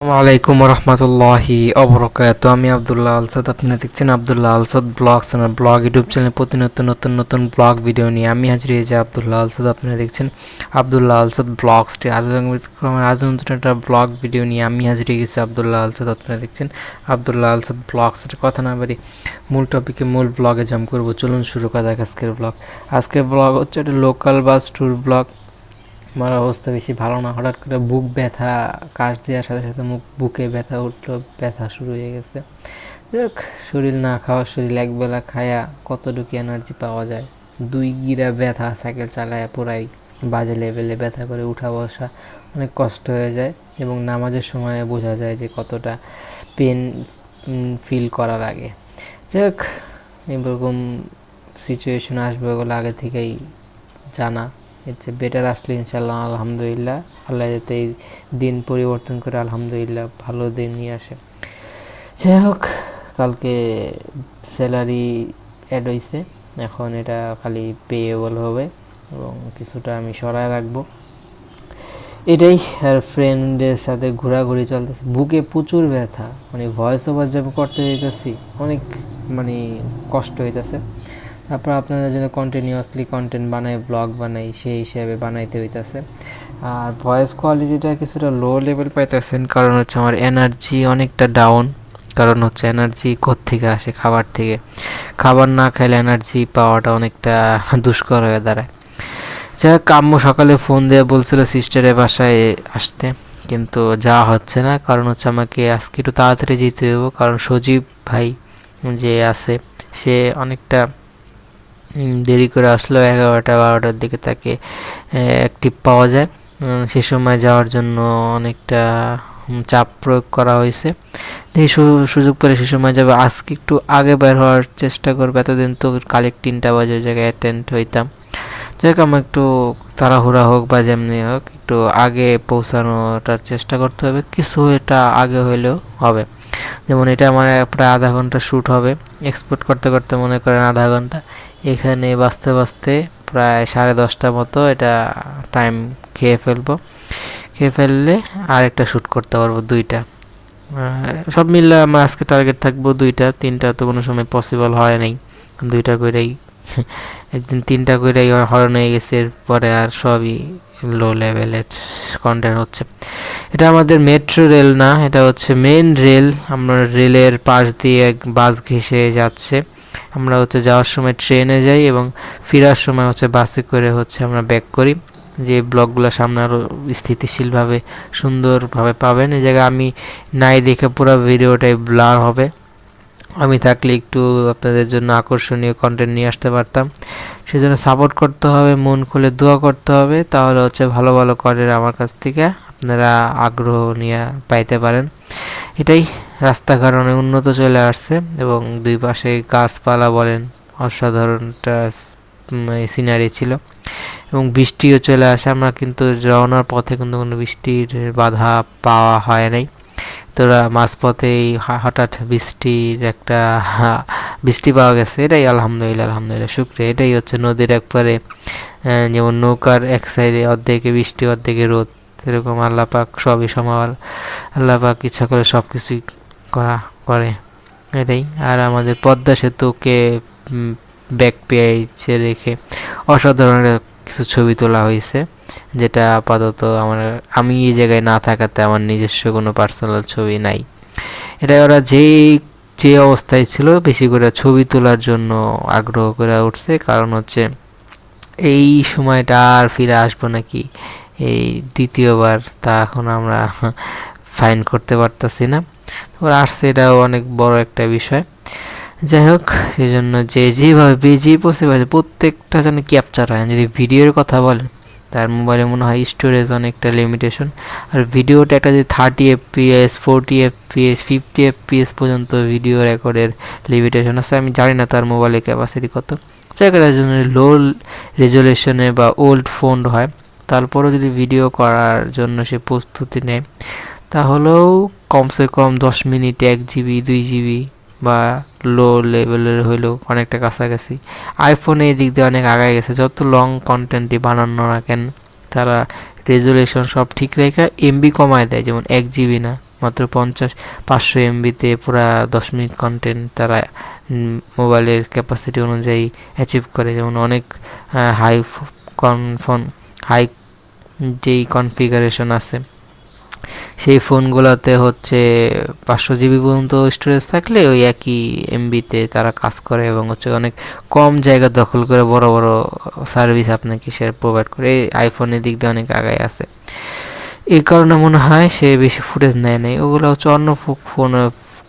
আসসালামাইকুম রহমতুল্লাহি অবরকাত। আমি আবদুল্লাহ আলসাদ, আপনারা দেখছেন আবদুল্লাহ আলসাদ ব্লগস আমার ব্লগ ইউটিউব চ্যানেল। প্রতিনিয়ত নতুন নতুন ব্লগ ভিডিও নিয়ে আমি হাজির হয়েছি আবদুল্লাহ আলসাদ। আপনারা দেখছেন আবদুল্লাহ আলসাদ ব্লগসটি। আজ নতুন একটা ব্লগ ভিডিও নিয়ে আমি হাজির হয়ে গেছি আবদুল্লাহ আলসাদ। আপনারা দেখছেন আবদুল্লাহ আলসাদ ব্লগসের। কথা না বাড়ি মূল টপিকে মূল ব্লগে জাম্প করবো। চলুন শুরু করা যাক আজকের ব্লগ। আজকের ব্লগ হচ্ছে একটা লোকাল বাস ট্যুর ব্লগ। আমার অবস্থা বেশি ভালো না, হঠাৎ করে বুক ব্যথা, কাশ দেওয়ার সাথে সাথে বুকে ব্যথা উঠলো, ব্যথা শুরু হয়ে গেছে। যাক, শরীর না খাওয়া শরীর, একবেলা খায়া কতটুকু এনার্জি পাওয়া যায়। 2 গিরা ব্যথা, সাইকেল চালায় পুরাই বাজে লেভেলে ব্যথা করে, উঠা বসা অনেক কষ্ট হয়ে যায় এবং নামাজের সময় বোঝা যায় যে কতটা পেন ফিল করা লাগে। যাক, এরকম সিচুয়েশন আসবে ওগুলো আগে থেকেই জানা। হচ্ছে বেটার আসলে ইনশাল্লাহ আলহামদুলিল্লাহ, আল্লাহ যাতে এই দিন পরিবর্তন করে আলহামদুলিল্লাহ ভালো দিন নিয়ে আসে। যাই হোক, কালকে স্যালারি অ্যাড হয়েছে, এখন এটা খালি পেয়েবল হবে এবং কিছুটা আমি সরায় রাখবো এটাই। আর ফ্রেন্ডের সাথে ঘোরাঘুরি চলতেছে, বুকে প্রচুর ব্যথা, মানে ভয়েস ওভার যে আমি করতে যেতেছি অনেক কষ্ট হইতেছে। তারপর আপনাদের জন্য কন্টিনিউয়াসলি কন্টেন্ট বানাই, ব্লগ বানাই, সেই হিসাবে বানাইতে হইতেছে। আর ভয়েস কোয়ালিটিটা কিছুটা লো লেভেল পাইতেছেন, কারণ হচ্ছে আমার এনার্জি অনেকটা ডাউন। কারণ হচ্ছে এনার্জি কোত্থেকে আসে? খাবার থেকে। খাবার না খাইলে এনার্জি পাওয়াটা অনেকটা দুষ্কর হয়ে দাঁড়ায়। যাই হোক, আম্মু সকালে ফোন দিয়ে বলছিল সিস্টারের বাসায় আসতে, কিন্তু যাওয়া হচ্ছে না। কারণ হচ্ছে আমাকে আজকে একটু তাড়াতাড়ি যেতে হবে, কারণ সজীব ভাই যে আছে সে অনেকটা দেরি করে আসলো। 11টা 12টার দিকে তাকে অ্যাক্টিভ পাওয়া যায়। সে সময় যাওয়ার জন্য অনেকটা চাপ প্রয়োগ করা হয়েছে। দেখি সুযোগ পেলে সে সময় যাবে। আজকে একটু আগে বের হওয়ার চেষ্টা করবে। এতদিন তো কালেক্ট 3টা বাজে ওই জায়গায় অ্যাটেন্ড হইতাম। যাই হোক, আমার একটু তাড়াহুড়া হোক বা যেমনি হোক একটু আগে পৌঁছানোটার চেষ্টা করতে হবে। কিছু এটা আগে হইলেও হবে। যেমন এটা আমার প্রায় আধা ঘন্টা শ্যুট হবে, এক্সপোর্ট করতে করতে মনে করেন আধা ঘন্টা, এখানে বাঁচতে বাঁচতে প্রায় 10:30 মতো এটা টাইম খেয়ে ফেলবো। খেয়ে ফেললে আরেকটা শ্যুট করতে পারবো, 2টা। সব মিললে আমার আজকে টার্গেট থাকবো 2টা। 3টা তো কোনো সময় পসিবল হয় নাই, 2টা করেই একদিন 3টা করেই হরণ হয়ে গেছে। এরপরে আর সবই লো লেভেলের কন্টেন্ট হচ্ছে। এটা আমাদের মেট্রো রেল না, এটা হচ্ছে মেন রেল। আমরা রেলের পাশ দিয়ে বাস ঘেঁষে যাচ্ছে। আমরা হচ্ছে যাওয়ার সময় ট্রেনে যাই এবং ফেরার সময় হচ্ছে বাসে করে হচ্ছে আমরা ব্যাক করি। যে ব্লগগুলো সামনে আরও স্থিতিশীলভাবে সুন্দরভাবে পাবেন। এই জায়গায় আমি নাই দেখে পুরো ভিডিওটাই ব্লার হবে। আমি থাকলে একটু আপনাদের জন্য আকর্ষণীয় কন্টেন্ট নিয়ে আসতে পারতাম। সেজন্য সাপোর্ট করতে হবে, মন খুলে দোয়া করতে হবে, তাহলে হচ্ছে ভালো ভালো কন্টেন্ট আমার কাছ থেকে আপনারা আগ্রহ নিয়ে পাইতে পারেন। এটাই। রাস্তাঘাট অনেক উন্নত চলে আসছে এবং 2 পাশে গাছপালা বলেন, অসাধারণ একটা সিনারি ছিল এবং বৃষ্টিও চলে আসে। আমরা কিন্তু রওনার পথে কিন্তু কোনো বৃষ্টির বাধা পাওয়া হয় নাই। তোরা মাঝপথেই হঠাৎ বৃষ্টি পাওয়া গেছে, এটাই আলহামদুলিল্লাহ, আলহামদুলিল্লাহ শুক্রিয়া। এটাই হচ্ছে নদীর একবারে, যেমন নৌকার এক সাইডে অর্ধেকে বৃষ্টি অর্ধেকে রোদ, এরকম আল্লাহ পাক সবই সমাল। আল্লাহ পাক ইচ্ছা করে সব কিছুই করে, এটাই। আর আমাদের পদ্মা সেতুকে ব্যাক পেজে রেখে অসাধারণ কিছু ছবি তোলা হয়েছে, যেটা আপাতত আমি এই জায়গায় না থাকাতে আমার নিজস্ব কোনো পার্সোনাল ছবি নাই। এটা ওরা যে অবস্থায় ছিল বেশি করে ছবি তোলার জন্য আগ্রহ করে উঠছে। কারণ হচ্ছে এই সময়টা আর ফিরে আসবো নাকি এই দ্বিতীয়বার, তা এখন আমরা ফাইন করতে পারতাছি না। তারপর আসছে, এটাও অনেক বড় একটা বিষয়। যাই হোক, সেই জন্য যেভাবে যে পসিবল প্রত্যেকটা যেন ক্যাপচার হয়। যদি ভিডিওর কথা বলেন, তার মোবাইলে মনে হয় স্টোরেজ অনেকটা লিমিটেশন। আর ভিডিওটা একটা যে 30 FPS 40 FPS 50 FPS পর্যন্ত ভিডিও রেকর্ডের লিমিটেশন আছে। আমি জানি না তার মোবাইলের ক্যাপাসিটি কত। জায়গাটার জন্য লো রেজুলেশনে বা ওল্ড ফোন হয়, তারপরও যদি ভিডিও করার জন্য সে প্রস্তুতি নেয়, তাহলেও কমসে কম 10 মিনিট 1 GB 2 GB বা লো লেভেলের হইলেও অনেকটা কাছাকাছি। আইফোনে এই দিক দিয়ে অনেক আগায় গেছে। যত লং কন্টেন্টই বানানো না কেন, তারা রেজুলেশন সব ঠিক রেখে এমবি কমায় দেয়, যেমন 1 GB না মাত্র 500 এমবিতে পুরা 10 মিনিট কন্টেন্ট তারা মোবাইলের ক্যাপাসিটি অনুযায়ী অ্যাচিভ করে। যেমন অনেক হাই হাই যেই কনফিগারেশন আছে সেই ফোনগুলোতে হচ্ছে 500 জিবি পর্যন্ত স্টোরেজ থাকলে ওই একই এমবিতে তারা কাজ করে এবং হচ্ছে অনেক কম জায়গা দখল করে বড় বড় সার্ভিস আপনাকে সে প্রোভাইড করে। আইফোনের দিক দিয়ে অনেক আগায় আছে, এই কারণে মনে হয় সে বেশি ফুটেজ নেয় নাই। ওগুলো হচ্ছে অন্য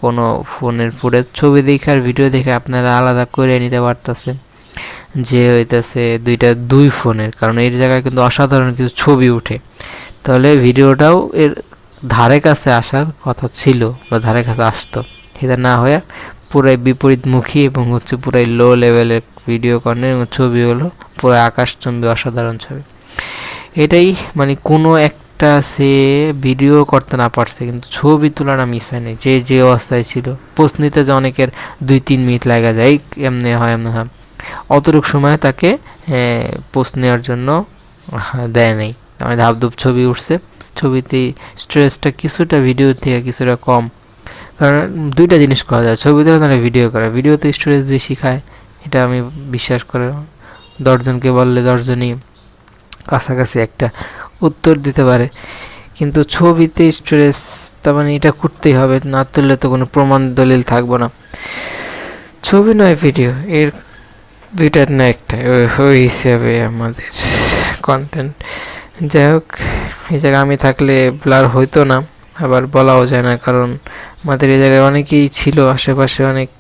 কোনো ফোনের ফুটেজ, ছবি দেখে আর ভিডিও দেখে আপনারা আলাদা করে নিতে পারতেছেন যে হইতেছে দুই ফোনের, কারণ এর জায়গায় কিন্তু অসাধারণ কিছু ছবি উঠে। তাহলে ভিডিওটাও এর ধারে কাছে আসার কথা ছিল বা ধারে কাছে আসতো, সেটা না হয়ে পুরাই বিপরীতমুখী এবং হচ্ছে পুরাই লো লেভেলের ভিডিও কন্টেন্ট এবং ছবি হলো পুরো আকাশচুম্বী অসাধারণ ছবি। এটাই মানে কোনো একটা সে ভিডিও করতে না পারছে কিন্তু ছবি তোলাটা মিস হয়নি, যে অবস্থায় ছিল। পোস্ট নিতে যে অনেকের 2-3 মিনিট লাগা যায়, এমনি হয় অতটুকু সময় তাকে পোস্ট নেওয়ার জন্য দেয় নাই। আমি ধাপধুপ ছবি উঠছে, ছবিতে স্ট্রেসটা কিছুটা ভিডিও থেকে কিছুটা কম, কারণ দুইটা জিনিস করা যায়, ছবি তুলে তাহলে ভিডিও করা। ভিডিওতে স্টোরেজ বেশি খায়, এটা আমি বিশ্বাস করে 10 জনকে বললে 10 জনই কাছাকাছি একটা উত্তর দিতে পারে। কিন্তু ছবিতে স্টোরেজ তার মানে এটা করতেই হবে, না তুললে তো কোনো প্রমাণ দলিল থাকবো না। ছবি নয় ভিডিও, এর দুইটার না একটা, ওই হিসাবে আমাদের কন্টেন্ট। যাই হোক, এই জায়গায় আমি থাকলে ব্লার হইতো না, আবার বলাও যায় না, কারণ আমাদের এই জায়গায় অনেকেই ছিল, আশেপাশে অনেক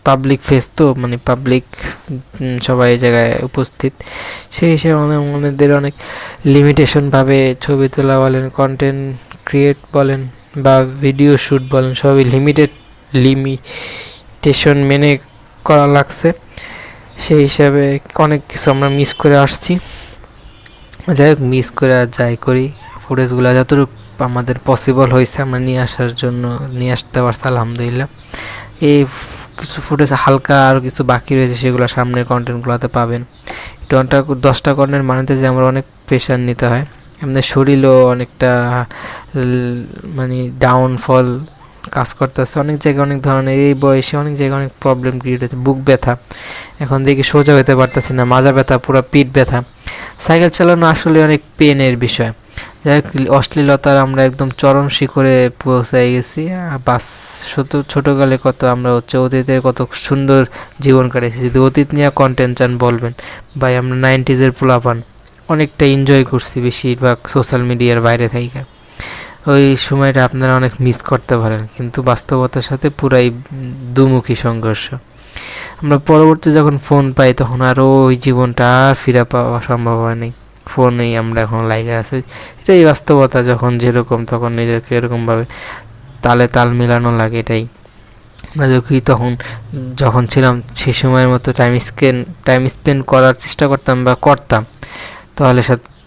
পাবলিক ফেস, তো মানে পাবলিক সবাই এই জায়গায় উপস্থিত। সেই হিসেবে আমাদের অনেক লিমিটেশনভাবে ছবি তোলা বলেন, কন্টেন্ট ক্রিয়েট বলেন বা ভিডিও শ্যুট বলেন, সবই লিমিটেশন মেনে করা লাগছে। সেই হিসাবে অনেক কিছু আমরা মিস করে আসছি। যাই হোক, মিস করে আর যাই করি, ফুটেজগুলো যতটুকু আমাদের পসিবল হয়েছে আমরা নিয়ে আসতে পারছি আলহামদুলিল্লাহ। এই কিছু ফুটেজ হালকা আর কিছু বাকি রয়েছে, সেগুলো সামনের কন্টেন্টগুলোতে পাবেন। 10টা কন্টেন্ট বানাতে যে আমরা অনেক প্রেশার নিতে হয়, আমাদের শরীরও অনেকটা মানে ডাউনফল কাজ করতেছে অনেক জায়গায়, অনেক ধরনের এই বয়সে অনেক জায়গায় অনেক প্রবলেম ক্রিয়েট হচ্ছে। বুক ব্যথা, এখন দেখি সোজা হতে পারতেছি না, মাজা ব্যথা, পুরো পিঠ ব্যথা। সাইকেল চালানো আসলে অনেক পেনের বিষয়। যাই হোক, অশ্লীলতার আমরা একদম চরম শিখরে পৌঁছাই গেছি। বাস ছোটোকালে কত আমরা হচ্ছে অতীতের কত সুন্দর জীবন কাটিয়েছি। যদি অতীত নিয়ে কন্টেন্ট চান বলবেন, ভাই আমরা 90s পোলাপান অনেকটা এনজয় করছি, বেশিরভাগ সোশ্যাল মিডিয়ার বাইরে থেকে। ওই সময়টা আপনারা অনেক মিস করতে পারেন, কিন্তু বাস্তবতার সাথে পুরাই দুমুখী সংঘর্ষ। আমরা পরবর্তী যখন ফোন পাই তখন আরও ওই জীবনটা আর ফিরে পাওয়া সম্ভব হয় নাই। ফোনেই আমরা এখন লাইগে আছি, এটাই বাস্তবতা। যখন যেরকম তখন নিজেকে এরকমভাবে তালে তাল মিলানো লাগে, এটাই আমরা যখন ছিলাম সেই সময়ের মতো টাইম স্পেন্ড করার চেষ্টা করতাম বা করতাম,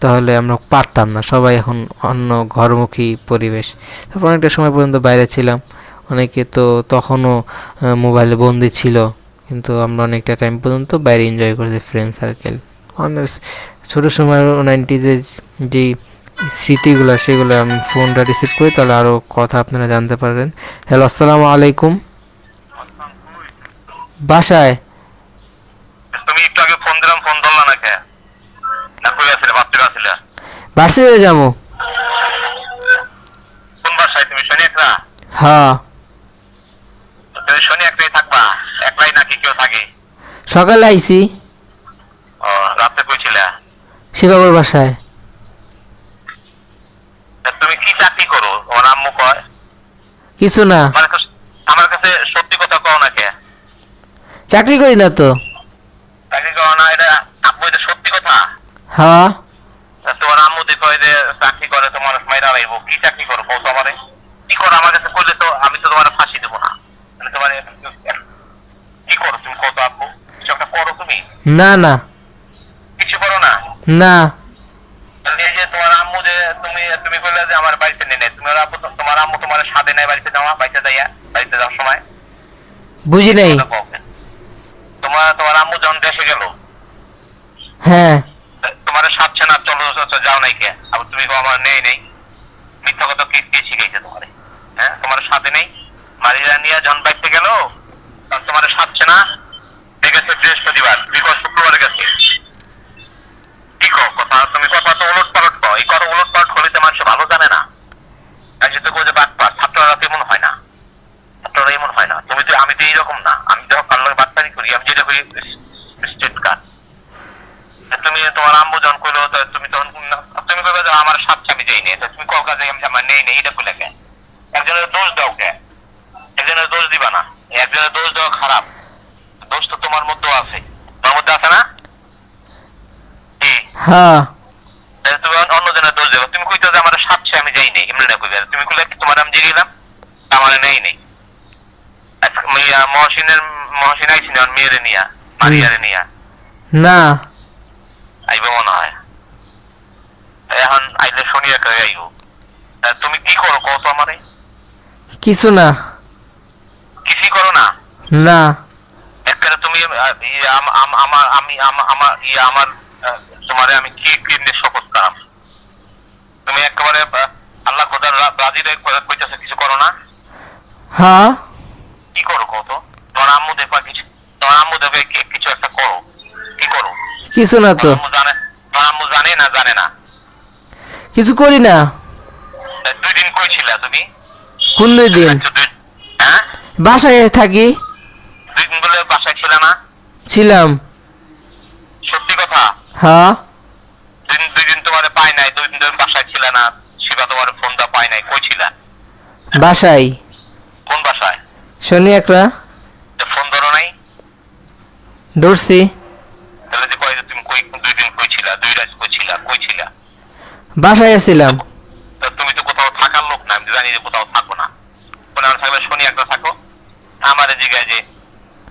তাহলে আমরা পারতাম না। সবাই এখন অন্য ঘরমুখী পরিবেশ। তারপর অনেকটা সময় পর্যন্ত বাইরে ছিলাম, অনেকে তো তখনও মোবাইলে বন্দি ছিল, কিন্তু আমরা অনেকটা টাইম পর্যন্ত বাইরে এনজয় করেছি, ফ্রেন্ড সার্কেল। ছোটো সময় 90s যেই স্মৃতিগুলো, সেগুলো আমি ফোনটা রিসিভ করি, তাহলে আরও কথা আপনারা জানতে পারবেন। হ্যালো, আসসালামু আলাইকুম। বাসায় তুমি একটু আগে ফোন দিলাম, ফোন ধরলা না কে? না কই আছিলে? বাচ্চা আছিলে? ভার্সিটিতে যাবো। কোন বাসায় তুমি? শনি একলা? হ্যাঁ। তুমি শনি একলাই থাকবা? একলাই নাকি কেউ থাকে? সকালে আইছি। ও, রাতে কইছিলে? শিবাবুর বাসায়। তুমি কি চাকরি করো? ওর আম্মু কয় কিছু না। আমার কাছে সত্যি কথা কও না কে? চাকরি করি না তো। চাকরি করো না, এটা আব্বু, এটা সত্যি কথা? হ্যাঁ। তোমার আম্মু দেখো যে চাকরি করে, তোমার মাইরা লাইব। কি চাকরি করো বলতো আমারে? কি করো আমার কাছে কইলে তো আমি তো তোমার ফাঁসি দেবো না। তোমার কি করো তুমি? কত আব্বু কিছু একটা করো তুমি? না না, কিছু করো না? না। এই যে তোমার আম্মু যে তুমি কইলে যে আমার বাড়িতে নেই, তোমার আম্মু তোমার সাথে নেই বাড়িতে যাওয়া, বাড়িতে যাওয়ার সময় বুঝি নাই। তোমার আম্মু যখন দেশে গেল, হ্যাঁ। তোমার সাথে না চলো যাও নাই কে? আবার তুমি আমার নেই মিথ্যা কথা কে শিখাইছে তোমার? হ্যাঁ, তোমার সাথে নেই? মারিয়া নিয়ে যখন বাইতে গেল তখন তোমার সাথে না, ঠিক আছে বৃহস্পতিবার, বিকজ শুক্রবারের কাছে কি কো কথা, তুমি কথা তো উলট পালট কো, এই কথা উলট পালট হলে তো মানুষ ভালো জানে না। তাই যদি কো যে বাটপার, ছাত্ররা তেমন হয় না, ছাত্ররা এমন হয় না। তুমি তো, আমি তো এইরকম না, আমি যখন কাল্লার বাটপারি করি, আমি যেটা করি স্টেট কার্ড। তুমি তোমার আম্মু যখন কইলো তুমি তখন তুমি কইবে যে আমার সাথে আমি যাইনি, তুমি কও কাজে আমি আমার নেই নেই, এটা কইলে কে? একজনের দোষ দাও কে? একজনের দোষ দিবা না, একজনের দোষ দেওয়া খারাপ। দোষ তো তোমার মধ্যেও আছে, তোমার মধ্যে আছে না? কি হ্যাঁ তুমি অন্য জনের দোষ দেবো? তুমি কইতো যে আমার সাথে আমি যাইনি, এমনি না কইবে। তুমি কইলে তোমার আমি জিগে গেলাম, আমার নেই নেই। মহসিন আইসি না মেয়েরে নিয়া, মারিয়ারে নিয়া না আইবে মনে হয়। এখন আইলে শুনি একটা আইব। তুমি কি করো কত আমারে? কিছু না কিছুই করো না? না একটা তুমি আমার তোমারে আমি কি কেমনে শপথ করাম? তুমি একেবারে আল্লাহ খোদার রাজি কইতাছে কিছু করো না? হ্যাঁ কি করো কত? তোমার আম্মু দেখবা কিছু, তোমার আম্মু দেখবে কিছু একটা করো, কি করো? কিছু না তো, তোমার আম্মু জানে না জানে না? কিছু করি না। 2 দিন কইছিলা তুমি? কোন 2 দিন? হ্যাঁ, বাসায় থাকি। 2 দিন বলে বাসায় ছিল না? ছিলাম। সত্যি কথা? হ্যাঁ 2 দিন তোমারে পাই নাই, 2 দিন তুমি বাসায় ছিল না। শিবা তোমার ফোন দা পাই নাই, কই ছিলা? বাসায়। কোন বাসায়? শনি একটা ফোন ধরো নাই? ধরছি। তাহলে যে কই তুমি কই 2 দিন কই ছিলা, 2 রাত কই ছিলা, কই ছিলা? বাসায় ছিলাম। তুমি তো কোথাও থাকার লোক না, আমি জানি যে কোথাও থাকো না। কোন আমার থাকলে শনি একটা থাকো, আমার জিজ্ঞাসা যে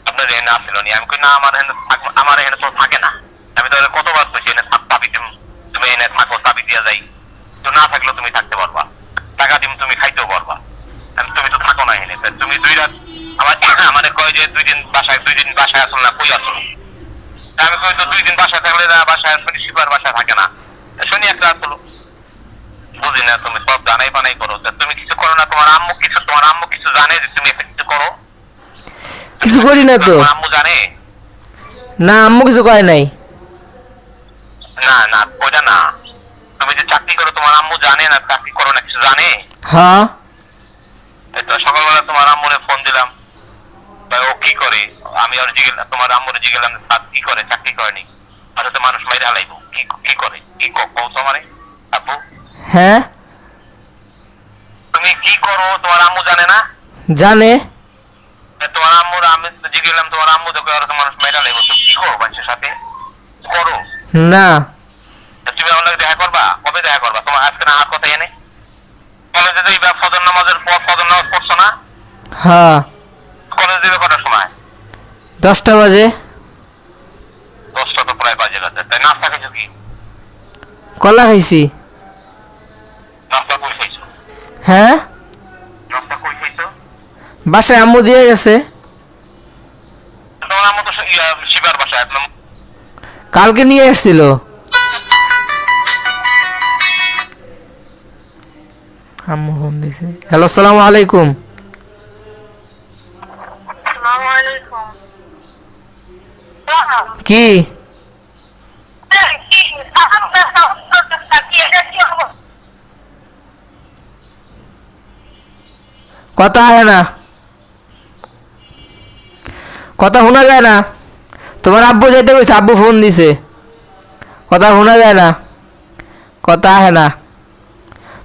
আপনার এখানে আসলো নি? আমি কই না, আমার এখানে থাকো, আমার এখানে তো থাকে না। আমি তাহলে কতবার কইছি এনে চাবি দিম, তুমি এনে থাকো, চাবি দিয়া যাই। তো না থাকলেও তুমি থাকতে পারবা, টাকা দিম তুমি খাইতেও পারবা। তুমি তো থাকো না এখানে, তুমি 2 রাত আমার কয় যে 2 দিন বাসায় আসল না, কই আসল? আমি কই তো 2 দিন বাসায় থাকলে বাসায় শনি শিবার বাসায় থাকে না, শনি একটা আসলো। বুঝি না, তুমি সব জানাই বানাই করো, তুমি কিছু করো না। তোমার আম্মু কিছু জানে যে তুমি একটা কিছু করো? কিছু করি না তো। তোমার আম্মু জানে? না আম্মু কিছু করে নাই। না না, ওইটা না। তুমি যে চাকরি করো, তোমার আম্মু জানে না চাকরি করো না, কিছু জানে? হ্যাঁ এই তো সকালবেলা তোমার আম্মুরে ফোন দিলাম, ও কি করে? আমি আর তোমার আম্মুরে জিগেলাম কি করে, চাকরি করেনি। আচ্ছা, তো মানুষ মাইরে হালাইবো, কি করে, কি কও তোমারে আব্বু? হ্যাঁ তুমি কি করো তোমার আম্মু জানে না? জানে। তোমার আম্মুর আমি জিগেলাম, তোমার আম্মু দেখো আর মানুষ মাইরে হালাইবো, তো কি করো মানুষের সাথে? করো না তুমি আমার লাগে দেখা করবা? কবে দেখা করবা? তোমার আজকে না আর কথা এনে কলেজে যাইবা, ফজর নামাজের পর ফজর নামাজ পড়ছো না? হ্যাঁ কলেজে যাবে কটার সময়? 10টা বাজে। 10টা তো প্রায় বাজে গেছে। তাই নাস্তা খাইছো কি? কলা খাইছি। নাস্তা কই খাইছো? হ্যাঁ নাস্তা কই খাইছো? বাসায় আম্মু দিয়ে গেছে। তোমার আম্মু তো শিবার বাসায়। কালকে নিয়ে এসেছিল। আম্মু ফোন দিছে। হ্যালো, আসসালামু আলাইকুম। আসসালামু আলাইকুম। কি কথা হয় না, কথা শোনা যায় না। তোমার আব্বু যেতে কইছে, আব্বু ফোন দিছে, কথা শোনা যায় না, কথা আহে না।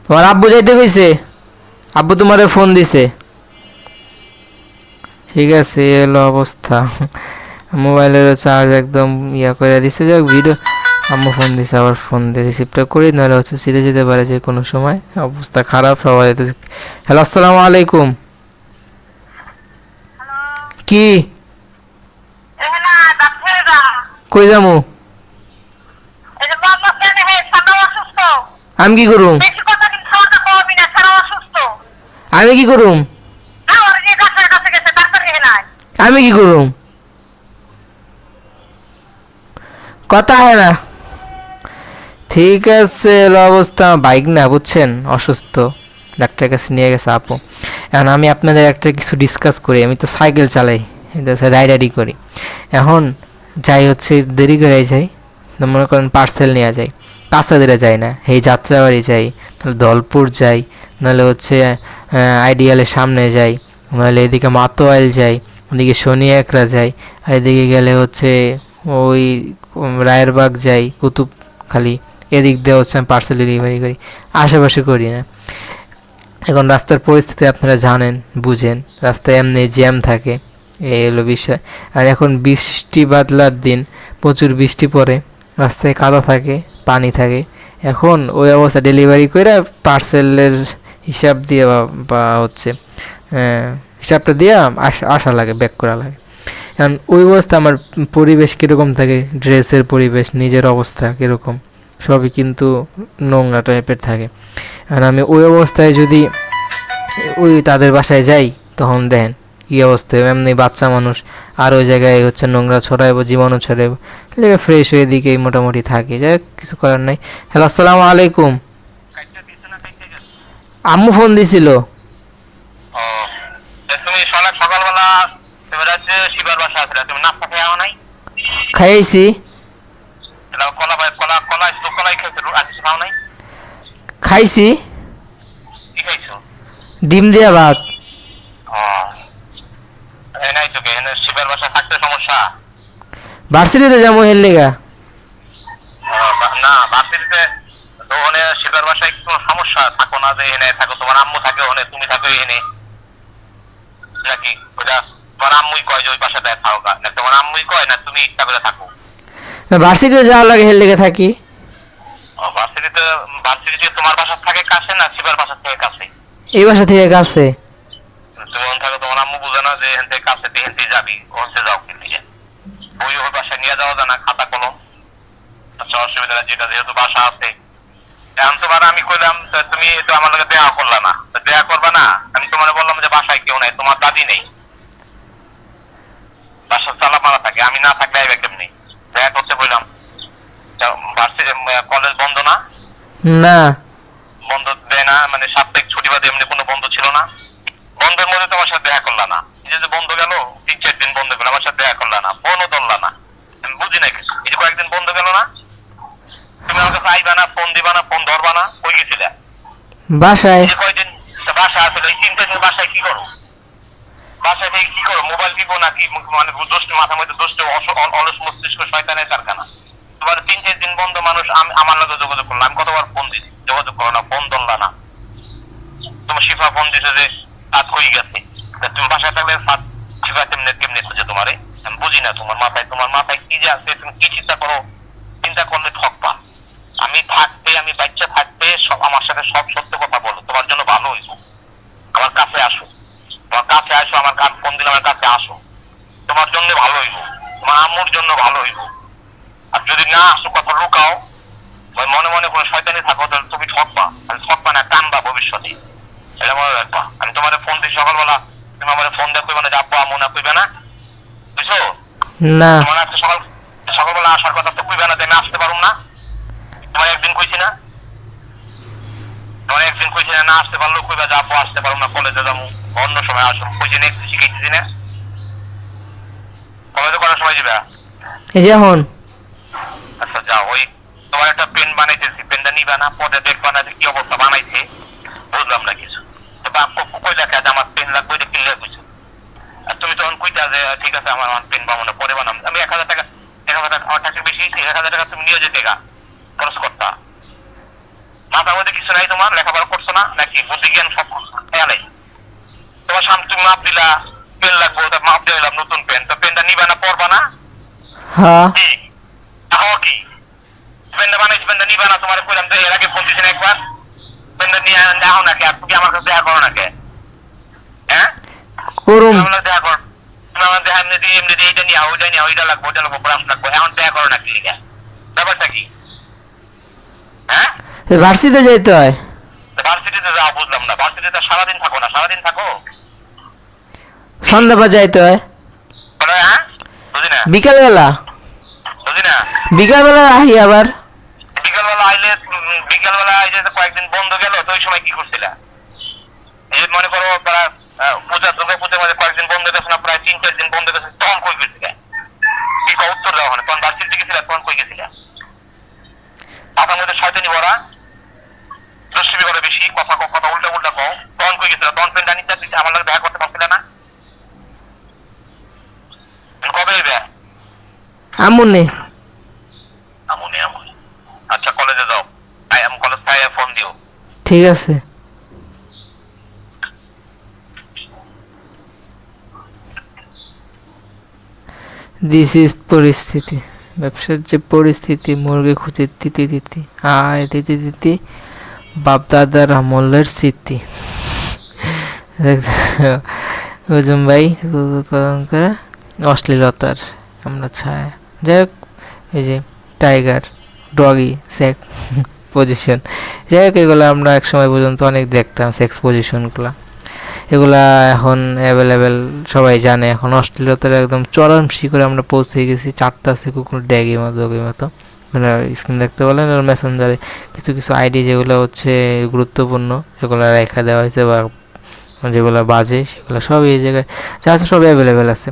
তোমার আব্বু যাইতে কইছে, আব্বু তোমারে ফোন দিছে। ঠিক আছে, এলো অবস্থা। মোবাইলের চার্জ একদম ইয়া করে দিছে। যাক, ভিডিও আম্মু ফোন দিছে, আবার ফোন দিয়ে রিসিভটা করি, নাহলে হচ্ছে ছিঁড়ে যেতে পারে যে কোনো সময়। অবস্থা খারাপ সবাই। হ্যালো, আসসালামু আলাইকুম। কি কই যামু? আমি কি করুম? আমি কি করুম? আমি কি করুম? কথা হয় না। ঠিক আছে, অবস্থা বাইক না, বুঝছেন, অসুস্থ। ডাক্তারের কাছে নিয়ে গেছে আপু। এখন আমি আপনাদের একটা কিছু ডিসকাস করি। আমি তো সাইকেল চালাই, রাইডারি করি। এখন যাই হচ্ছে দেরি করে যাই, তো মনে করেন পার্সেল নেওয়া যায়, কাছাদের যাই না, এই যাত্রাবাড়ি যাই, তাহলে দলপুর যাই, নাহলে হচ্ছে আইডিয়ালের সামনে যাই, নাহলে এদিকে মাতোয়াইল যাই, ওদিকে শনি একরা যাই, আর এদিকে গেলে হচ্ছে ওই রায়েরবাগ যাই, কুতুবখালি, এদিক দিয়ে হচ্ছে আমি পার্সেল ডেলিভারি করি, আশেপাশে করি না। এখন রাস্তার পরিস্থিতি আপনারা জানেন, বুঝেন, রাস্তায় এমনি জ্যাম থাকে, এই হলো বিষয়। আর এখন বৃষ্টি বাদলার দিন, প্রচুর বৃষ্টি পড়ে, রাস্তায় কাদা থাকে, পানি থাকে। এখন ওই অবস্থা ডেলিভারি করে পার্সেলের হিসাব দিয়ে বা হচ্ছে হিসাবটা দিয়ে আসা লাগে, ব্যাক করা লাগে। এখন ওই অবস্থা আমার পরিবেশ কীরকম থাকে, ড্রেসের পরিবেশ, নিজের অবস্থা কীরকম, সবই কিন্তু নোংরা টাইপের থাকে। আর আমি ওই অবস্থায় যদি ওই তাদের বাসায় যাই, তখন দেখেন কী অবস্থা, এমনি বাচ্চা মানুষ, আর ওই জায়গায় হচ্ছে নোংরা ছড়াইবো, জীবাণু ছড়াইবো, ফ্রেশ হয়ে দিকেই মোটামুটি থাকি, যাই কিছু করার নাই। হ্যালো, আসসালামু আলাইকুম। আম্মু ফোন দিছিল। ও, তুমি সকালবেলা তুমি রাজ্যে শিবার বাসা আছে, তুমি নাস্তা খেয়ে আও নাই? খাইছি। কলাই খাইছো, আর কিছু খাও নাই? খাইছি। কি খাইছো? ডিম দিয়া ভাত। ও, নাই তো কে শিবার বাসা থাকতে সমস্যা? ভার্সিটিতে যাবো এর লেগা। না, ভার্সিটিতে তো ওখানে শিবার বাসায় একটু সমস্যা, থাকো না যে এনে থাকো, তোমার আম্মু থাকে ওখানে, তুমি থাকো এনে নাকি? ওটা তোমার আম্মুই কয় যে ওই বাসাটায় থাকো, না তোমার আম্মুই কয় না তুমি ইচ্ছা করে থাকো? ভার্সিটিতে যাওয়ার লাগে এর লেগে থাকি। ভার্সিটিতে তোমার বাসা থাকে কাছে না শিবার বাসা থেকে কাছে? এই বাসা থেকে কাছে। তুমি ওখানে থাকো, তোমার আম্মু বুঝে না যে এখান থেকে কাছে, এখান থেকে যাবি, ওখানে যাও কি নিয়ে বই ওই বাসায় নিয়ে যাওয়া যায় না, খাতা কলম, আচ্ছা অসুবিধা নেই, যেটা যেহেতু বাসা আছে। এখন তোমার আমি কইলাম তুমি তো আমার লগে দেয়া করলা না, দেয়া করবা না, আমি তোমার বললাম যে বাসায় কেউ নাই, তোমার দাদি নেই, বাসার চালা মারা থাকে, আমি না থাকলে আইবে কেমনি? দেখা করতে বললাম, ভার্সিটি কলেজ বন্ধ না? না, বন্ধ দেয় না, মানে সাপ্তাহিক ছুটি বাদে এমনি কোনো বন্ধ ছিল না? বন্ধের মধ্যে তোমার সাথে দেখা করলা না, এই যে বন্ধ গেল 3-4 দিন বন্ধ গেল, আমার সাথে দেখা করলা না, ফোনও ধরলা না, আমি বুঝি না কিছু। এই যে কয়েকদিন বন্ধ গেল না, তুমি আমার কাছে আইবা না, ফোন দিবা না, ফোন ধরবা না, কই গেছিলে? বাসায়। এই যে কয়েকদিন বাসায় আসলে এই 3-4 দিন বাসায় কি করো? বাসায় থেকে কি করো? মোবাইল টিপো নাকি? মানে দোষ মাথার মধ্যে দোষ, অলস মস্তিষ্ক শয়তানের কারখানা। তোমার 3-4 দিন বন্ধ, মানুষ আমার লগে যোগাযোগ করলো, আমি কতবার ফোন দিছি, যোগাযোগ করো না, ফোন ধরলা না। তোমার শিফা ফোন দিছে যে কাজ কই গেছে, তুমি বাসায় থাকলে শিফা কেমনে খুঁজে তোমারে? আমি বুঝি না তোমার মাথায় কি যে আছে, তুমি কি চিন্তা করো? চিন্তা করলে ঠকবা। আমি থাকতে, আমি বাচ্চা থাকতে সব আমার সাথে সব সত্য কথা বলো, তোমার জন্য ভালো হইব। আমার কাছে আসো, তোমার কাছে আসো, আমার কাজ ফোন দিলে আমার কাছে আসো, তোমার জন্য ভালো হইব, তোমার আম্মুর জন্য ভালো হইব। আর যদি না আসো, কথা লুকাও, মনে মনে কোনো শয়তানি থাকো, তাহলে তুমি ঠকবা, ঠকবা না, কানবা ভবিষ্যতে, এটা মনে রাখবা। আমি তোমার ফোন দিই সকালবেলা, তুমি আমার ফোন দিয়ে কইবা না যে আব্বু আম্মু না, কইবে না, বুঝছো? না, তোমার আজকে সকালবেলা আসার কথা তো কইবে না যে আমি আসতে পারুম না। তোমার একদিন কইছি না, না আসতে পারলেও কইবা যে আব্বু আসতে পারুম না, কলেজে যাবো, অন্য সময় আসো, কইছি না, একটু শিখাইতেছি না। কলেজে করার সময় যাবে? এই যে এখন আচ্ছা যাও, ওই তোমার একটা পেন বানাইতেছি, পেনটা নিবা না, পরে দেখবা না যে কি অবস্থা বানাইছে, বুঝলাম না কিছু। কই দেখা যে আমার পেন লাগবে, এটা কিনলে কইছো। আর তুমি তখন কইতা যে ঠিক আছে আমার পেন পাবো না, পরে বানাম। আমি 1000 টাকা আমার টাকা বেশি, 1000 টাকা তুমি নিয়ে যেতে খরচ করতা। মাথার মধ্যে কিছু নাই তোমার? লেখাপড়া করছো না নাকি? বুদ্ধি জ্ঞান সব খেয়ালে তোমার সামনে, তুমি মাপ দিলা পেন লাগবো, মাপ দিয়ে দিলাম নতুন পেন, তো পেনটা নিবা না, পড়বা না? হ্যাঁ, কি কি পেনটা বানাইছি, পেনটা নিবা না? তোমার কইলাম তো এর আগে ফোন দিয়েছেন একবার, পেনটা নিয়ে নাও নাকি? আর তুমি আমার কাছে দেখা করো নাকি? হ্যাঁ, করুম। দেখা কর, তুমি আমার দেখা এমনি দিয়ে এইটা নিয়ে ওইটা নিয়ে, ওইটা লাগবো, ওইটা লাগবো, ব্রাশ লাগবো, এখন দেখা করো নাকি? ব্যাপারটা কি? হ্যাঁ, ভার্সিটিতে যাইতে হয়। ভার্সিটিতে যাও, বুঝলাম না। ভার্সিটিতে সারাদিন থাকো না? সারাদিন থাকো, সন্ধ্যাবার যাইতে হয়। হ্যাঁ, বুঝি না, বিকালবেলা, বুঝি না। বিকালবেলা আহি আবার। বিকালবেলা আইলে, বিকালবেলা আইলে কয়েকদিন বন্ধ গেল, তো ওই সময় কি করছিলা? বন্ধ গেছে না, প্রায় 3-4 দিন বন্ধ গেছে, তখন কই গেছিল? কি উত্তর দেওয়া হয়? তখন ভার্সিটি গেছিল, তখন কই গেছিল? আপনার মধ্যে শয়তানি ভরা, দুষ্টুমি করে বেশি, কথা কথা উল্টা উল্টা কও, তখন কই গেছিল? তখন ফ্রেন্ড আনিতে দিচ্ছে, আমার লাগে দেখা করতে পারছিল না? কবে এবে? আমুনে আমুনি আমুনি। আচ্ছা কলেজে যাও, কলেজ থেকে ফোন দিও। ঠিক আছে। দিস ইজ পরিস্থিতি, ব্যবসার যে পরিস্থিতি, মুরগি খুঁজে দিতে দিতে আয় দিতে দিতে বাপদাদার আমলের স্মৃতি। বুঝুন ভাই, অশ্লীলতার আমরা ছায়া। যাই হোক, এই যে টাইগার, ডগি, সেক্স পজিশন, যাই হোক এগুলো আমরা এক সময় পর্যন্ত অনেক দেখতাম, সেক্স পজিশনগুলো। এগুলা এখন অ্যাভেলেবেল, সবাই জানে। এখন অশ্লীলতার একদম চরম শিখরে আমরা পৌঁছে গেছি। 4টা কুকুর ড্যাগের মতো স্ক্রিন দেখতে বলেন, আর মেসেঞ্জারে কিছু কিছু আইডি যেগুলো হচ্ছে গুরুত্বপূর্ণ, সেগুলো রেখা দেওয়া হয়েছে, বা যেগুলো বাজে সেগুলো সব এই জায়গায় যা আছে সব অ্যাভেলেবেল আছে।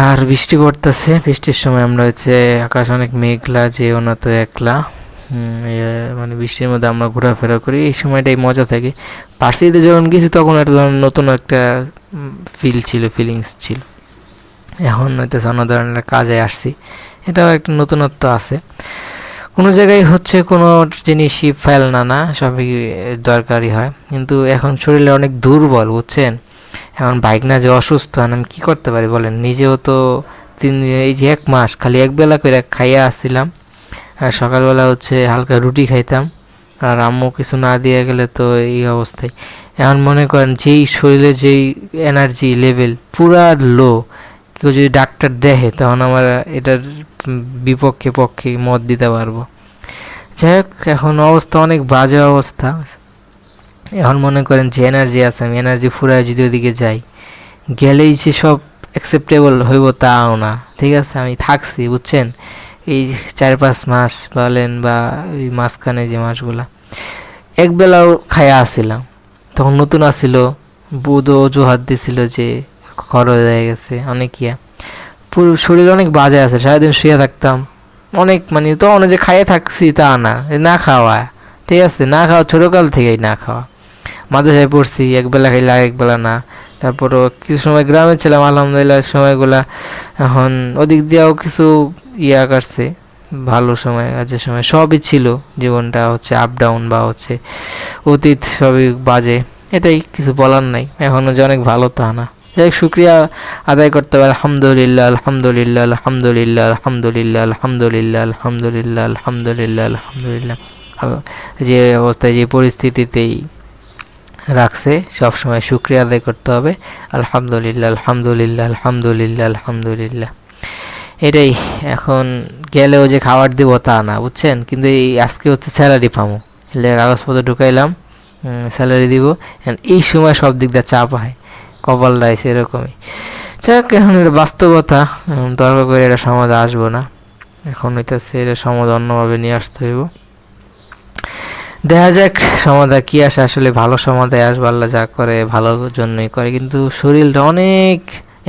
আর বৃষ্টি পড়তেছে, বৃষ্টির সময় আমরা হচ্ছে আকাশ অনেক মেঘলা, যেও না তো একলা, মানে বৃষ্টির মধ্যে আমরা ঘোরাফেরা করি, এই সময়টাই মজা থাকে। পার্সিতে যখন গেছি তখন একটা নতুন একটা ফিলিংস ছিল। এখন হয়তো অন্য ধরনের কাজে আসছি, এটাও একটা নতুনত্ব আছে। কোনো জায়গায় হচ্ছে কোনো জিনিসই ফেল না সবই দরকারি হয়, কিন্তু এখন শরীরে অনেক দুর্বল, বুঝছেন। এখন বাইক না যে অসুস্থ, আমি কী করতে পারি বলেন। নিজেও তো এই যে 1 মাস খালি একবেলা করে খাইয়া আসছিলাম, আর সকালবেলা হচ্ছে হালকা রুটি খাইতাম, আর আম্মু কিছু না দিয়ে গেলে তো এই অবস্থায়। এখন মনে করেন যেই শরীরে যেই এনার্জি লেভেল পুরা লো, কেউ যদি ডাক্তার দেখে তখন আমার এটার পক্ষে মত দিতে পারবো। যাই হোক, এখন অবস্থা অনেক বাজে অবস্থা। এখন মনে করেন যে এনার্জি আছে, আমি এনার্জি ফুরায় যদি ওদিকে যাই, গেলেই যে সব অ্যাকসেপ্টেবল হইব তাও না। ঠিক আছে, আমি থাকছি, বুঝছেন, এই 4-5 মাস বলেন, বা ওই মাঝখানে যে মাসগুলা একবেলাও খায়া আসছিলাম, তখন নতুন আসছিল, বুধ অজুহাত দিছিল যে খরচ হয়ে গেছে অনেক পুরো শরীর অনেক বাজে আছে, সারাদিন শুয়ে থাকতাম অনেক, মানে তো অনেক যে খাইয়ে থাকছি তা না, না খাওয়া, ঠিক আছে, না খাওয়া ছোটোকাল থেকেই না খাওয়া। মাদ্রাসায় পড়ছি, একবেলা খাইলে একবেলা না। তারপরও কিছু সময় গ্রামে ছিলাম, আলহামদুলিল্লাহ সময়গুলা এখন ওদিক দিয়েও কিছু কাটছে, ভালো সময় কাজের সময় সবই ছিল। জীবনটা হচ্ছে আপ ডাউন বা হচ্ছে অতীত সবই বাজে, এটাই, কিছু বলার নাই। এখনও যে অনেক ভালো তা না। যাই শুক্রিয়া আদায় করতে হবে, আলহামদুলিল্লাহ আলহামদুলিল্লাহ আলহামদুলিল্লাহ আলহামদুলিল্লাহ আলহামদুলিল্লাহ আলহামদুলিল্লাহ আলহামদুলিল্লাহ আলহামদুলিল্লাহ, যে অবস্থায় যে পরিস্থিতিতেই রাখছে সবসময় শুক্রিয়া আদায় করতে হবে, আলহামদুলিল্লাহ আলহামদুলিল্লাহ আলহামদুলিল্লাহ আলহামদুলিল্লাহ। এটাই। এখন গেলেও যে খাবার দিব তা না, বুঝছেন, কিন্তু এই আজকে হচ্ছে স্যালারি পাবো, কাগজপত্র ঢুকাইলাম, স্যালারি দিব, এই সময় সব দিক দিয়ে চাপ হয়, কপাল রাইছে এরকমই। যাক, এখন এটা বাস্তবতা, তর্ক করে এটা সমাধা আসবো না, এখন হইতেছে এটা সমাধা অন্যভাবে নিয়ে আসতে হইব। দেখা যাক সমাধা কি আসে, আসলে ভালো সমাধায় আসবে, আল্লাহ যা করে ভালোর জন্যই করে, কিন্তু শরীরটা অনেক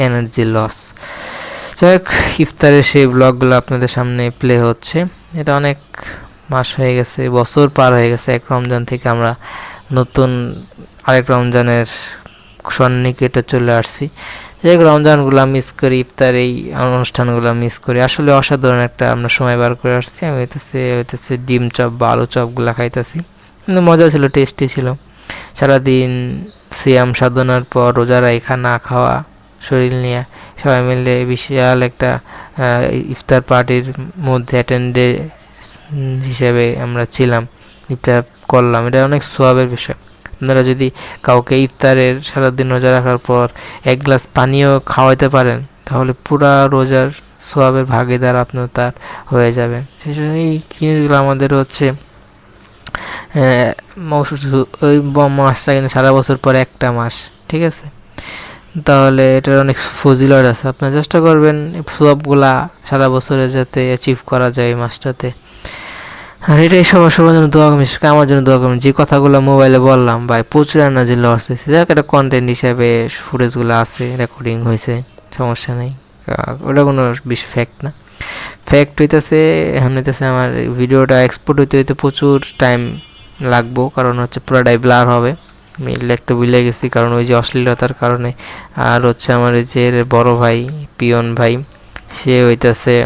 এনার্জি লস। যাই হোক, ইফতারের সেই ব্লগগুলো আপনাদের সামনে প্লে হচ্ছে। এটা অনেক মাস হয়ে গেছে, বছর পার হয়ে গেছে, এক রমজান থেকে আমরা নতুন আরেক রমজানের সন্নিকটে চলে আসছি। যাই হোক, রমজানগুলো মিস করি, ইফতার এই অনুষ্ঠানগুলো মিস করি, আসলে অসাধারণ একটা আমরা সময় বার করে আসছি। আমি হইতেছে ডিম চপ বা আলু চপগুলো খাইতেছি, কিন্তু মজা ছিল, টেস্টি ছিল। সারাদিন সিয়াম সাধনার পর রোজা রাখা না খাওয়া শরীর নিয়ে সবাই মিলে বিশাল একটা ইফতার পার্টির মধ্যে অ্যাটেন্ডে হিসেবে আমরা ছিলাম, ইফতার করলাম, এটা অনেক সোয়াবের বিষয়। আপনারা যদি কাউকে ইফতারের সারাদিন রোজা রাখার পর 1 গ্লাস পানিও খাওয়াইতে পারেন, তাহলে পুরা রোজার সোয়াবের ভাগিদার আপনার তার হয়ে যাবেন। এই জিনিসগুলো আমাদের হচ্ছে ওই মাসটা কিন্তু সারা বছর পর একটা মাস, ঠিক আছে, তাহলে এটার অনেক ফজিলত আছে। আপনারা চেষ্টা করবেন সবগুলা সারা বছরে যাতে অ্যাচিভ করা যায় এই মাসটাতে। আর এটাই সবার সবার জন্য দোয়া করবেন, বিশেষ করে আমার জন্য দোয়া করবেন। যে কথাগুলো মোবাইলে বললাম ভাই, প্রচুর এনার্জি লস হয়েছে, যাক একটা কন্টেন্ট হিসাবে ফুটেজগুলো আছে, রেকর্ডিং হয়েছে, সমস্যা নেই। ওটা কোনো বেশি ফ্যাক্ট না। ফ্যাক্ট হইতেছে এখন হইতেছে আমার ভিডিওটা এক্সপোর্ট হইতে হইতে প্রচুর টাইম লাগবো, কারণ হচ্ছে পুরোটাই ব্লার হবে। আমি লিখতে ভুলে গেছি, কারণ ওই যে অশ্লীলতার কারণে। আর হচ্ছে আমার এই যে বড় ভাই পিয়ন ভাই, সে হইতেছে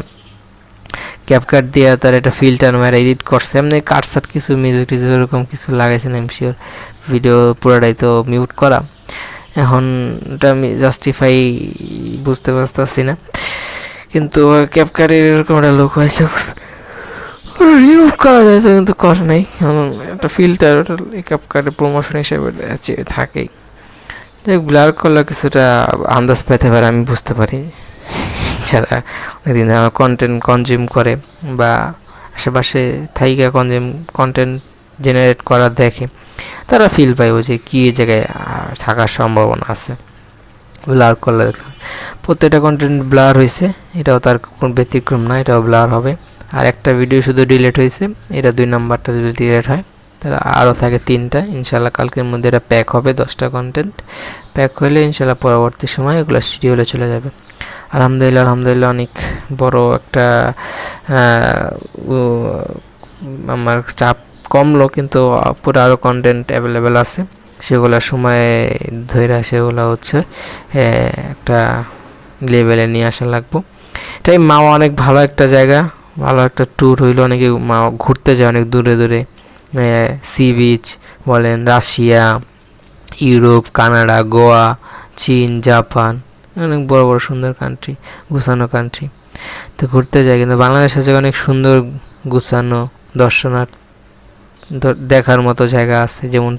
ক্যাপকাট দিয়ে তার একটা ফিল্টার মেরে এডিট করছে, এমনি কাটসাট কিছু মিউজিক টিউজিক এরকম কিছু লাগাইছেন আমি শিওর। ভিডিও পুরোটাই তো মিউট করা, এখন এটা আমি জাস্টিফাই বুঝতে পারতেছি না, কিন্তু ক্যাপকাটের এরকম একটা লোক হয়েছে, রিমুভ করা যায় তো, কিন্তু করে নাই। একটা ফিল্টার ওটা ক্যাপকাটের প্রমোশন হিসেবে থাকেই। যাই ব্লার করলে কিছুটা আন্দাজ পেতে পারে, আমি বুঝতে পারি। যারা অনেকদিন যারা কন্টেন্ট কনজিউম করে বা আশেপাশে থাইকা কন্টেন্ট জেনারেট করা দেখে, তারা ফিল পাইব যে কী জায়গায় থাকার সম্ভাবনা আছে। ব্লার করলে প্রত্যেকটা কন্টেন্ট ব্লার হয়েছে, এটাও তার কোন ব্যতিক্রম না, এটাও ব্লার হবে। আর একটা ভিডিও শুধু ডিলিট হয়েছে, এটা 2 নাম্বারটা যদি ডিলিট হয়, তাহলে আরও থাকে 3টা। ইনশাল্লাহ কালকের মধ্যে এটা প্যাক হবে, 10টা কন্টেন্ট প্যাক হলে ইনশাল্লাহ পরবর্তী সময় এগুলো শিডিউলে চলে যাবে। আলহামদুলিল্লাহ অনেক বড় একটা আমার চাপ কমলো, কিন্তু পুরো আরও কন্টেন্ট অ্যাভেলেবেল আছে, সেগুলো সময় ধরে সেগুলো হচ্ছে একটা লেভেলে নিয়ে আসা লাগবো। এটাই মাওয়া অনেক ভালো একটা জায়গা, ভালো একটা ট্যুর হইলো। অনেকে মাওয়া ঘুরতে যায় অনেক দূরে দূরে, সি বিচ বলেন, রাশিয়া, ইউরোপ, কানাডা, গোয়া, চীন, জাপান, অনেক বড় বড় সুন্দর কান্ট্রি, গুছানো কান্ট্রি তো ঘুরতে যায়। কিন্তু বাংলাদেশের জায়গায় অনেক সুন্দর গুছানো দেখার মতো জায়গা আছে, যেমন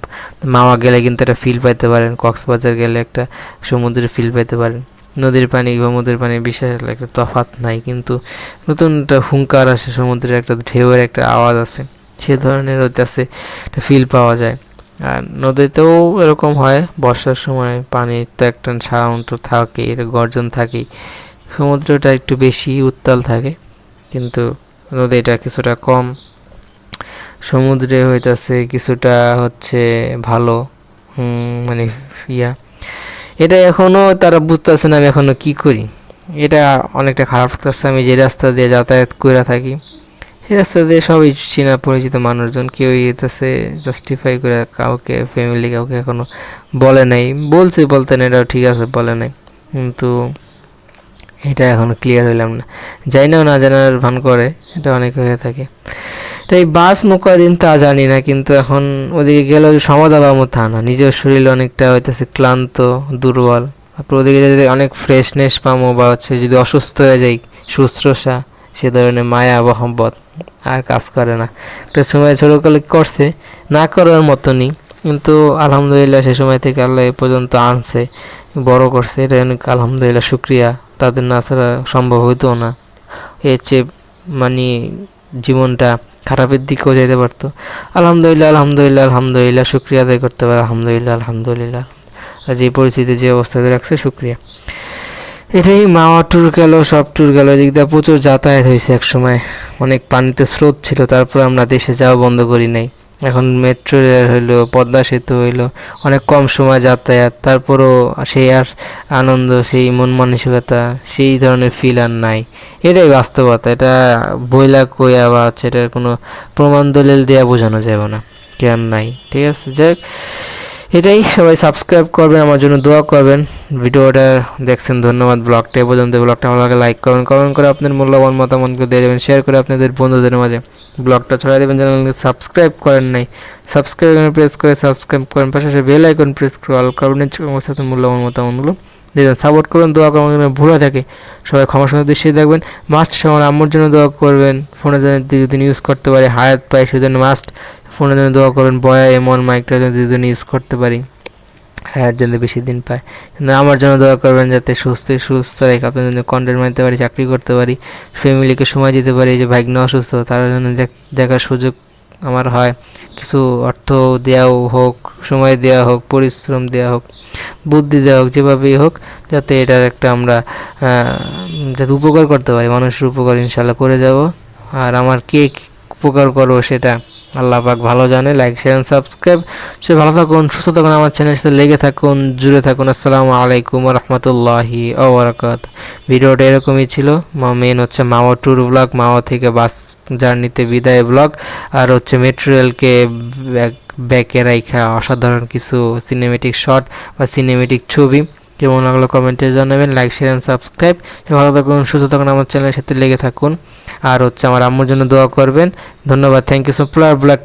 মাওয়া গেলে কিন্তু একটা ফিল পাইতে পারেন, কক্সবাজার গেলে একটা সমুদ্রের ফিল পাইতে পারেন। নদীর পানি সমুদ্রের পানি বিশেষ একটা তফাৎ নাই, কিন্তু নতুন একটা হুঙ্কার আসে, সমুদ্রের একটা ঢেউয়ের একটা আওয়াজ আছে, সে ধরনের হইতেছে একটা ফিল পাওয়া যায়। আর নদীতেও এরকম হয়, বর্ষার সময় পানির তো একটা সাউন্ড তো থাকে, এর গর্জন থাকেই। সমুদ্রটা একটু বেশি উত্তাল থাকে, কিন্তু নদীটা কিছুটা কম। সমুদ্রে হইতেছে কিছুটা হচ্ছে ভালো, মানে এটা এখনও তারা বুঝতেছে না আমি এখনও কী করি। এটা অনেকটা খারাপ লাগতেছে। আমি যে রাস্তা দিয়ে যাতায়াত করে থাকি, এই রাস্তা দিয়ে সবাই চেনা পরিচিত মানুষজন, কেউ এটাছে জাস্টিফাই করে কাউকে ফ্যামিলি কাউকে এখনও বলে নাই। বলতেন এটাও ঠিক আছে, বলে নাই, কিন্তু এটা এখনও ক্লিয়ার হইলাম না। যাই না জানার ভান করে, এটা অনেক হয়ে থাকে। তাই বাস দিন তা জানি না, কিন্তু এখন ওদিকে গেলে সমাধা পাবো তা না, নিজের শরীর অনেকটা হইতেছে ক্লান্ত, দুর্বল। তারপর ওদিকে যদি অনেক ফ্রেশনেস পাবো বা হচ্ছে যদি অসুস্থ হয়ে যাই, শুশ্রূষা সে ধরনের মায়া মহব্বত আর কাজ করে না। একটা সময় ছোটোকালে করছে, না করার মতনই, কিন্তু আলহামদুলিল্লাহ সে সময় থেকে আল্লাহ এ পর্যন্ত আনছে, বড় করছে, এটা অনেক আলহামদুলিল্লাহ শুক্রিয়া। তাদের না ছাড়া সম্ভব হইতো না। এর চেয়ে মানে জীবনটা খারাপের দিকেও যেতে পারতো। আলহামদুলিল্লাহ শুক্রিয়া আদায় করতে পারে। আলহামদুলিল্লাহ যে পরিস্থিতি যে অবস্থাতে রাখছে, শুক্রিয়া। এটাই মাওয়া ট্যুর গেল, সব ট্যুর গেল, এদিক দিয়ে প্রচুর যাতায়াত হয়েছে। এক সময় অনেক পানিতে স্রোত ছিল, তারপর আমরা দেশে যাওয়া বন্ধ করি নাই। এখন মেট্রো রেল হইলো, পদ্মা সেতু হইলো, অনেক কম সময় যাতায়াত, তারপরও সেই আর আনন্দ, সেই মন মানসিকতা, সেই ধরনের ফিল আর নাই। এটাই বাস্তবতা। এটা বইলা কইয়া বা হচ্ছে এটার কোনো প্রমাণ দলিল দেওয়া বোঝানো যাবে না, কেন নাই। ঠিক আছে, যাই এটাই। সবাই সাবস্ক্রাইব করবেন, আমার জন্য দোয়া করবেন। ভিডিওটা দেখছেন, ধন্যবাদ। ব্লগটা এ পর্যন্ত। ব্লগটা ভালো লাগে লাইক করবেন, কমেন্ট করে আপনার মূল্যবান মতামতগুলো দিয়ে যাবেন, শেয়ার করে আপনাদের বন্ধুদের মাঝে ব্লগটা ছড়িয়ে দেবেন। চ্যানেলকে সাবস্ক্রাইব করেন নাই, সাবস্ক্রাইব প্রেস করে সাবস্ক্রাইব করেন, পাশাপাশি বেল আইকন প্রেস করে অল করবেন, আমার সাথে মূল্যবান মতামতগুলো দেবেন। সাপোর্ট করবেন, দোয়া করবেন, ভুলে থাকে সবাই ক্ষমা সুন্দর দৃষ্টি দেখবেন। মাস্ট সবার আম্মুর জন্য দোয়া করবেন, ফোনে যদি ইউজ করতে পারি, হায়াত পাই সেজন্য মাস্ট ফোনের জন্য দোয়া করবেন। বয়া এমন মাইকটা যদি ইউজ করতে পারি, হ্যাঁ যেন বেশি দিন পায়। কিন্তু আমার জন্য দোয়া করবেন যাতে সুস্থ রেখে আপনার জন্য কন্টেন্ট মারতে পারি, চাকরি করতে পারি, ফ্যামিলিকে সময় দিতে পারি। যে ভাগ্য অসুস্থ, তার জন্য দেখার সুযোগ আমার হয়, কিছু অর্থ দেওয়া হোক, সময় দেওয়া হোক, পরিশ্রম দেওয়া হোক, বুদ্ধি দেওয়া হোক, যেভাবেই হোক, যাতে এটার একটা আমরা যাতে উপকার করতে পারি, মানুষের উপকার ইনশাল্লাহ করে যাব। আর আমার কে উপকার করবো সেটা আল্লাহ পাক ভালো জানে। লাইক শেয়ার সাবস্ক্রাইব, সে ভালো থাকুন, সুস্থ থাকুন, আমার চ্যানেলের সাথে লেগে থাকুন, জুড়ে থাকুন। আসসালামু আলাইকুম রহমতুল্লাহি ওবরাকাত। ভিডিওটা এরকমই ছিল। মেন হচ্ছে মাওয়া ট্যুর ব্লগ, মাওয়া থেকে বাস জার্নিতে বিদায় ব্লগ, আর হচ্ছে মেট্রো রেলকে ব্যাকে রাইখা অসাধারণ কিছু সিনেমেটিক শট বা সিনেমেটিক ছবি। কেমন লাগলো কমেন্টে জানাবেন। লাইক শেয়ার অ্যান্ড সাবস্ক্রাইব, ভালো থাকুন, সুস্থ থাকুন, আমার চ্যানেলের সাথে লেগে থাকুন। আর হচ্ছে আমার আম্মুর জন্য দোয়া করবেন। ধন্যবাদ। Thank you so black